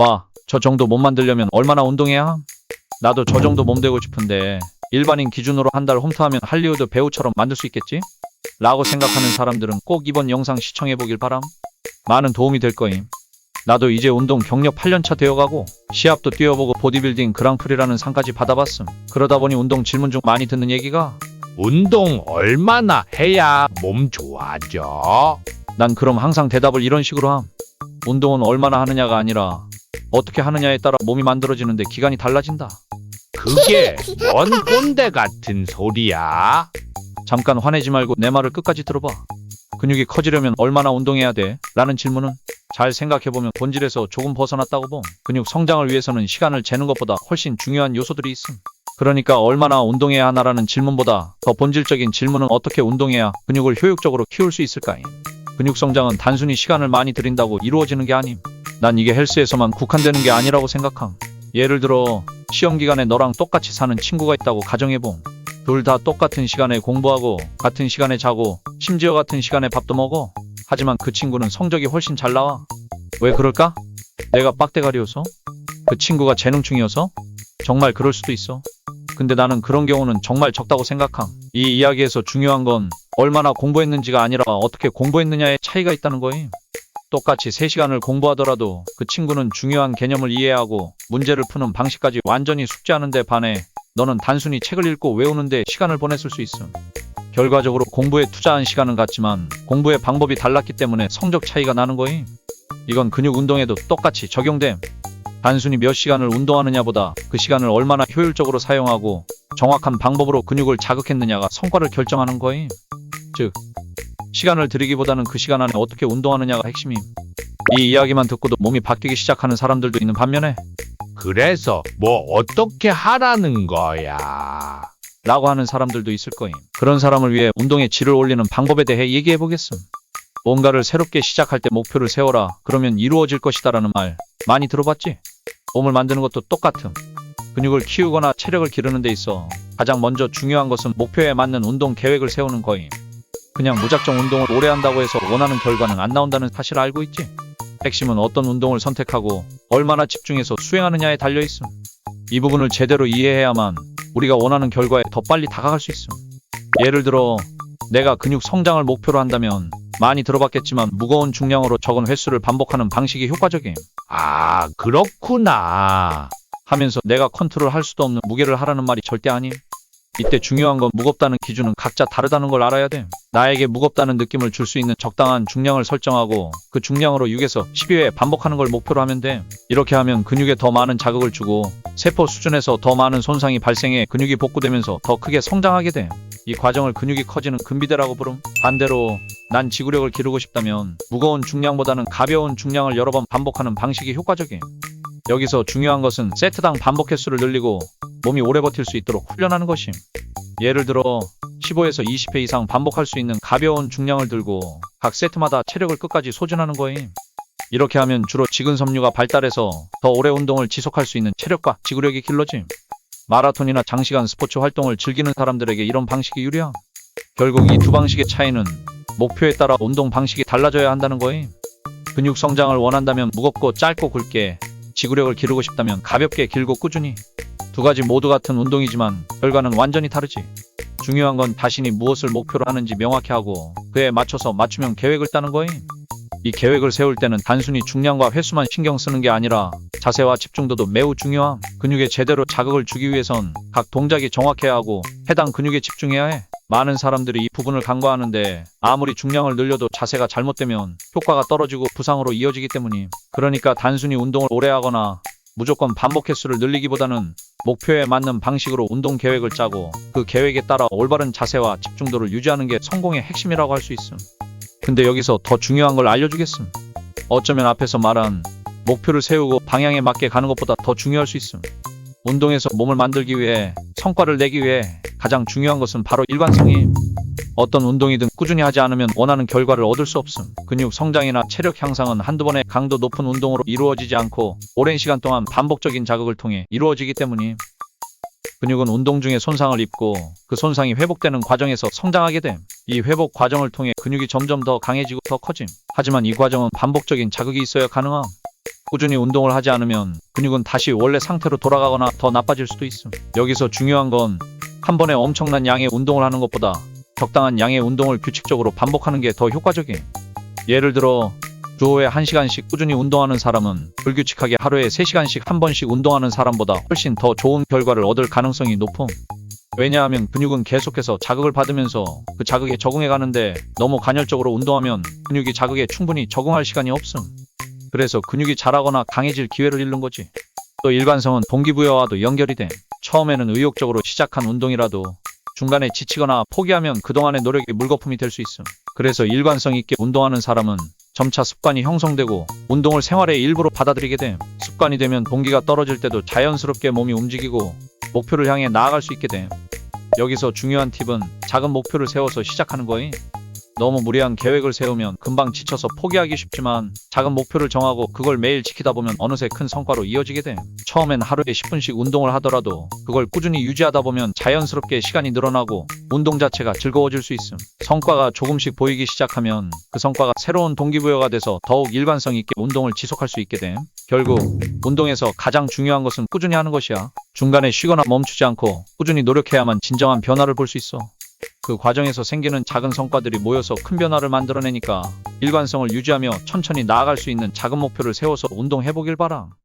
와, 저 정도 몸 만들려면 얼마나 운동해야 함? 나도 저 정도 몸 되고 싶은데 일반인 기준으로 한 달 홈트하면 할리우드 배우처럼 만들 수 있겠지? 라고 생각하는 사람들은 꼭 이번 영상 시청해보길 바람. 많은 도움이 될 거임. 나도 이제 운동 경력 8년차 되어가고 시합도 뛰어보고 보디빌딩 그랑프리라는 상까지 받아봤음. 그러다 보니 운동 질문 중 많이 듣는 얘기가 운동 얼마나 해야 몸 좋아져? 난 그럼 항상 대답을 이런 식으로 함. 운동은 얼마나 하느냐가 아니라 어떻게 하느냐에 따라 몸이 만들어지는데 기간이 달라진다. 그게 뭔 꼰대 같은 소리야? 잠깐 화내지 말고 내 말을 끝까지 들어봐. 근육이 커지려면 얼마나 운동해야 돼? 라는 질문은 잘 생각해보면 본질에서 조금 벗어났다고 봄. 근육 성장을 위해서는 시간을 재는 것보다 훨씬 중요한 요소들이 있음. 그러니까 얼마나 운동해야 하나라는 질문보다 더 본질적인 질문은 어떻게 운동해야 근육을 효율적으로 키울 수 있을까임. 근육 성장은 단순히 시간을 많이 들인다고 이루어지는 게 아님. 난 이게 헬스에서만 국한되는 게 아니라고 생각함. 예를 들어 시험 기간에 너랑 똑같이 사는 친구가 있다고 가정해봄. 둘 다 똑같은 시간에 공부하고 같은 시간에 자고 심지어 같은 시간에 밥도 먹어. 하지만 그 친구는 성적이 훨씬 잘 나와. 왜 그럴까? 내가 빡대가리여서? 그 친구가 재능충이어서? 정말 그럴 수도 있어. 근데 나는 그런 경우는 정말 적다고 생각함. 이 이야기에서 중요한 건 얼마나 공부했는지가 아니라 어떻게 공부했느냐의 차이가 있다는 거임. 똑같이 3시간을 공부하더라도 그 친구는 중요한 개념을 이해하고 문제를 푸는 방식까지 완전히 숙지하는데 반해 너는 단순히 책을 읽고 외우는데 시간을 보냈을 수 있음. 결과적으로 공부에 투자한 시간은 같지만 공부의 방법이 달랐기 때문에 성적 차이가 나는 거임. 이건 근육 운동에도 똑같이 적용됨. 단순히 몇 시간을 운동하느냐보다 그 시간을 얼마나 효율적으로 사용하고 정확한 방법으로 근육을 자극했느냐가 성과를 결정하는 거임. 즉, 시간을 들이기보다는 그 시간 안에 어떻게 운동하느냐가 핵심임. 이 이야기만 듣고도 몸이 바뀌기 시작하는 사람들도 있는 반면에 그래서 뭐 어떻게 하라는 거야? 라고 하는 사람들도 있을 거임. 그런 사람을 위해 운동의 질을 올리는 방법에 대해 얘기해보겠음. 뭔가를 새롭게 시작할 때 목표를 세워라. 그러면 이루어질 것이다 라는 말 많이 들어봤지? 몸을 만드는 것도 똑같음. 근육을 키우거나 체력을 기르는 데 있어 가장 먼저 중요한 것은 목표에 맞는 운동 계획을 세우는 거임. 그냥 무작정 운동을 오래 한다고 해서 원하는 결과는 안 나온다는 사실을 알고 있지? 핵심은 어떤 운동을 선택하고 얼마나 집중해서 수행하느냐에 달려있음. 이 부분을 제대로 이해해야만 우리가 원하는 결과에 더 빨리 다가갈 수 있음. 예를 들어 내가 근육 성장을 목표로 한다면 많이 들어봤겠지만 무거운 중량으로 적은 횟수를 반복하는 방식이 효과적임. 아, 그렇구나. 하면서 내가 컨트롤할 수도 없는 무게를 하라는 말이 절대 아님. 이때 중요한 건 무겁다는 기준은 각자 다르다는 걸 알아야 돼. 나에게 무겁다는 느낌을 줄 수 있는 적당한 중량을 설정하고 그 중량으로 6에서 12회 반복하는 걸 목표로 하면 돼. 이렇게 하면 근육에 더 많은 자극을 주고 세포 수준에서 더 많은 손상이 발생해 근육이 복구되면서 더 크게 성장하게 돼. 이 과정을 근육이 커지는 근비대라고 부름. 반대로 난 지구력을 기르고 싶다면 무거운 중량보다는 가벼운 중량을 여러 번 반복하는 방식이 효과적임. 여기서 중요한 것은 세트당 반복 횟수를 늘리고 몸이 오래 버틸 수 있도록 훈련하는 것임. 예를 들어 15에서 20회 이상 반복할 수 있는 가벼운 중량을 들고 각 세트마다 체력을 끝까지 소진하는 거임. 이렇게 하면 주로 지근섬유가 발달해서 더 오래 운동을 지속할 수 있는 체력과 지구력이 길러짐. 마라톤이나 장시간 스포츠 활동을 즐기는 사람들에게 이런 방식이 유리함. 결국 이 두 방식의 차이는 목표에 따라 운동 방식이 달라져야 한다는 거임. 근육 성장을 원한다면 무겁고 짧고 굵게, 지구력을 기르고 싶다면 가볍게 길고 꾸준히. 두 가지 모두 같은 운동이지만 결과는 완전히 다르지. 중요한 건 자신이 무엇을 목표로 하는지 명확히 하고 그에 맞춰서 맞춤형 계획을 짜는 거임. 이 계획을 세울 때는 단순히 중량과 횟수만 신경 쓰는 게 아니라 자세와 집중도도 매우 중요함. 근육에 제대로 자극을 주기 위해선 각 동작이 정확해야 하고 해당 근육에 집중해야 해. 많은 사람들이 이 부분을 간과하는데 아무리 중량을 늘려도 자세가 잘못되면 효과가 떨어지고 부상으로 이어지기 때문임. 그러니까 단순히 운동을 오래 하거나 무조건 반복 횟수를 늘리기보다는 목표에 맞는 방식으로 운동 계획을 짜고 그 계획에 따라 올바른 자세와 집중도를 유지하는 게 성공의 핵심이라고 할 수 있음. 근데 여기서 더 중요한 걸 알려주겠음. 어쩌면 앞에서 말한 목표를 세우고 방향에 맞게 가는 것보다 더 중요할 수 있음. 운동에서 몸을 만들기 위해 성과를 내기 위해 가장 중요한 것은 바로 일관성임. 어떤 운동이든 꾸준히 하지 않으면 원하는 결과를 얻을 수 없음. 근육 성장이나 체력 향상은 한두 번의 강도 높은 운동으로 이루어지지 않고 오랜 시간 동안 반복적인 자극을 통해 이루어지기 때문임. 근육은 운동 중에 손상을 입고 그 손상이 회복되는 과정에서 성장하게 됨. 이 회복 과정을 통해 근육이 점점 더 강해지고 더 커짐. 하지만 이 과정은 반복적인 자극이 있어야 가능함. 꾸준히 운동을 하지 않으면 근육은 다시 원래 상태로 돌아가거나 더 나빠질 수도 있음. 여기서 중요한 건 한 번에 엄청난 양의 운동을 하는 것보다 적당한 양의 운동을 규칙적으로 반복하는 게 더 효과적임. 예를 들어 주호에 1시간씩 꾸준히 운동하는 사람은 불규칙하게 하루에 3시간씩 한 번씩 운동하는 사람보다 훨씬 더 좋은 결과를 얻을 가능성이 높음. 왜냐하면 근육은 계속해서 자극을 받으면서 그 자극에 적응해 가는데 너무 간헐적으로 운동하면 근육이 자극에 충분히 적응할 시간이 없음. 그래서 근육이 자라거나 강해질 기회를 잃는 거지. 또 일관성은 동기부여와도 연결이 돼. 처음에는 의욕적으로 시작한 운동이라도 중간에 지치거나 포기하면 그동안의 노력이 물거품이 될 수 있음. 그래서 일관성 있게 운동하는 사람은 점차 습관이 형성되고 운동을 생활의 일부로 받아들이게 돼. 습관이 되면 동기가 떨어질 때도 자연스럽게 몸이 움직이고 목표를 향해 나아갈 수 있게 돼. 여기서 중요한 팁은 작은 목표를 세워서 시작하는 거임. 너무 무리한 계획을 세우면 금방 지쳐서 포기하기 쉽지만 작은 목표를 정하고 그걸 매일 지키다 보면 어느새 큰 성과로 이어지게 돼. 처음엔 하루에 10분씩 운동을 하더라도 그걸 꾸준히 유지하다 보면 자연스럽게 시간이 늘어나고 운동 자체가 즐거워질 수 있음. 성과가 조금씩 보이기 시작하면 그 성과가 새로운 동기부여가 돼서 더욱 일관성 있게 운동을 지속할 수 있게 돼. 결국 운동에서 가장 중요한 것은 꾸준히 하는 것이야. 중간에 쉬거나 멈추지 않고 꾸준히 노력해야만 진정한 변화를 볼 수 있어. 그 과정에서 생기는 작은 성과들이 모여서 큰 변화를 만들어내니까 일관성을 유지하며 천천히 나아갈 수 있는 작은 목표를 세워서 운동해보길 바라.